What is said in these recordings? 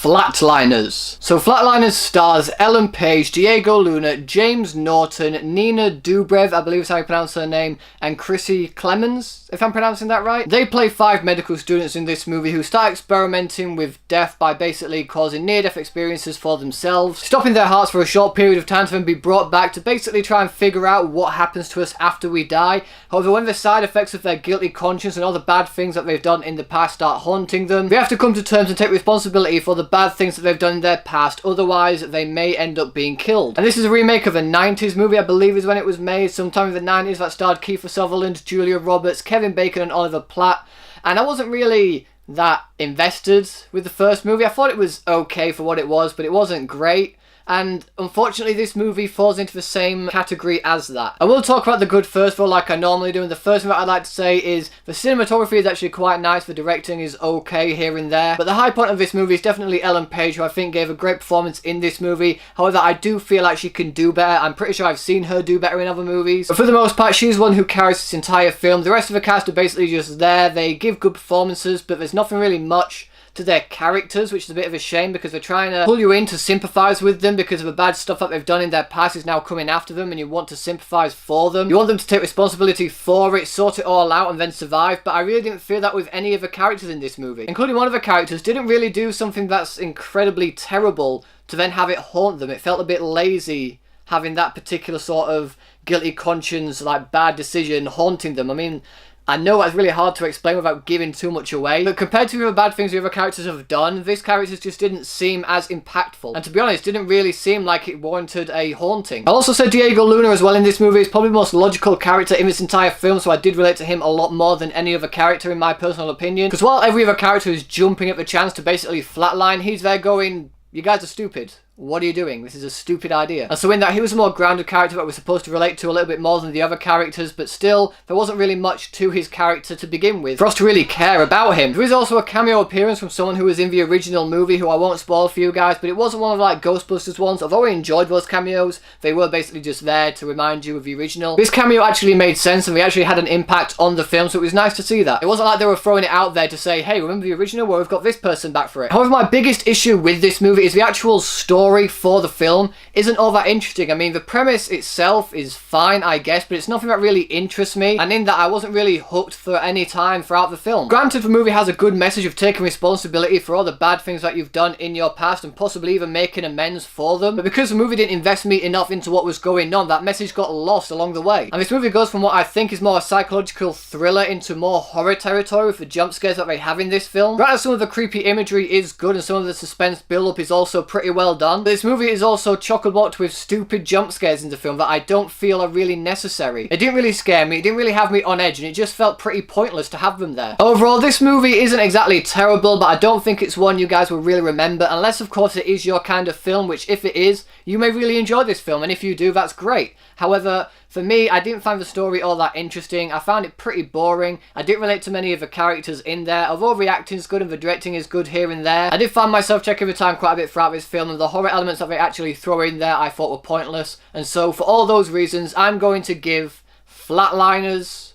Flatliners. So Flatliners stars Ellen Page, Diego Luna, James Norton, Nina Dobrev, I believe is how you pronounce her name, and Kiersey Clemons, if I'm pronouncing that right. They play 5 medical students in this movie who start experimenting with death by basically causing near-death experiences for themselves, stopping their hearts for a short period of time to then be brought back to basically try and figure out what happens to us after we die. However, when the side effects of their guilty conscience and all the bad things that they've done in the past start haunting them, they have to come to terms and take responsibility for the bad things that they've done in their past, otherwise they may end up being killed. And this is a remake of a 90s movie, I believe is when it was made, sometime in the 90s, that starred Kiefer Sutherland, Julia Roberts, Kevin Bacon and Oliver Platt. And I wasn't really that invested with the first movie. I thought it was okay for what it was, but it wasn't great. And unfortunately this movie falls into the same category as that. I will talk about the good first though, like I normally do, and the first thing that I'd like to say is the cinematography is actually quite nice, the directing is okay here and there, but the high point of this movie is definitely Ellen Page, who I think gave a great performance in this movie. However, I do feel like she can do better. I'm pretty sure I've seen her do better in other movies, but for the most part she's one who carries this entire film. The rest of the cast are basically just there, they give good performances, but there's nothing really much to their characters, which is a bit of a shame because they're trying to pull you in to sympathise with them because of the bad stuff that they've done in their past is now coming after them, and you want to sympathise for them. You want them to take responsibility for it, sort it all out and then survive, but I really didn't feel that with any of the characters in this movie. Including one of the characters didn't really do something that's incredibly terrible to then have it haunt them. It felt a bit lazy having that particular sort of guilty conscience, like bad decision haunting them. I mean, I know that's really hard to explain without giving too much away, but compared to the other bad things the other characters have done, this character just didn't seem as impactful. And to be honest, didn't really seem like it warranted a haunting. I'll also say Diego Luna as well in this movie is probably the most logical character in this entire film, so I did relate to him a lot more than any other character in my personal opinion. Because while every other character is jumping at the chance to basically flatline, he's there going, "You guys are stupid. What are you doing? This is a stupid idea." And so in that, he was a more grounded character that we're supposed to relate to a little bit more than the other characters, but still, there wasn't really much to his character to begin with for us to really care about him. There is also a cameo appearance from someone who was in the original movie, who I won't spoil for you guys, but it wasn't one of like Ghostbusters ones. Although I enjoyed those cameos, they were basically just there to remind you of the original. This cameo actually made sense, and they actually had an impact on the film, so it was nice to see that. It wasn't like they were throwing it out there to say, hey, remember the original? Well, we've got this person back for it. However, my biggest issue with this movie is the actual story for the film isn't all that interesting. I mean, the premise itself is fine, I guess, but it's nothing that really interests me, and in that I wasn't really hooked for any time throughout the film. Granted, the movie has a good message of taking responsibility for all the bad things that you've done in your past and possibly even making amends for them, but because the movie didn't invest me enough into what was going on, that message got lost along the way. And this movie goes from what I think is more a psychological thriller into more horror territory with the jump scares that they have in this film. Granted, some of the creepy imagery is good and some of the suspense build-up is also pretty well done, but this movie is also chock-a-blocked with stupid jump scares in the film that I don't feel are really necessary. It didn't really scare me, it didn't really have me on edge, and it just felt pretty pointless to have them there. Overall, this movie isn't exactly terrible, but I don't think it's one you guys will really remember, unless of course it is your kind of film, which if it is, you may really enjoy this film, and if you do, that's great. However, for me, I didn't find the story all that interesting. I found it pretty boring. I didn't relate to many of the characters in there. Although the acting's good and the directing is good here and there, I did find myself checking the time quite a bit throughout this film, and the horror elements that they actually throw in there I thought were pointless. And so, for all those reasons, I'm going to give Flatliners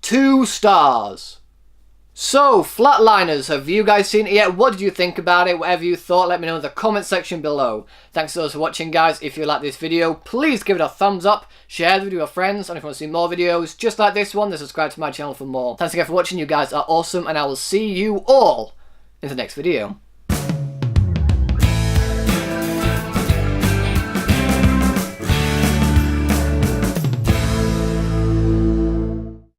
2 stars. So, Flatliners, have you guys seen it yet? What did you think about it? Whatever you thought, let me know in the comment section below. Thanks to those for watching, guys. If you like this video, please give it a thumbs up, share the video with your friends, and if you want to see more videos just like this one, then subscribe to my channel for more. Thanks again for watching, you guys are awesome, and I will see you all in the next video.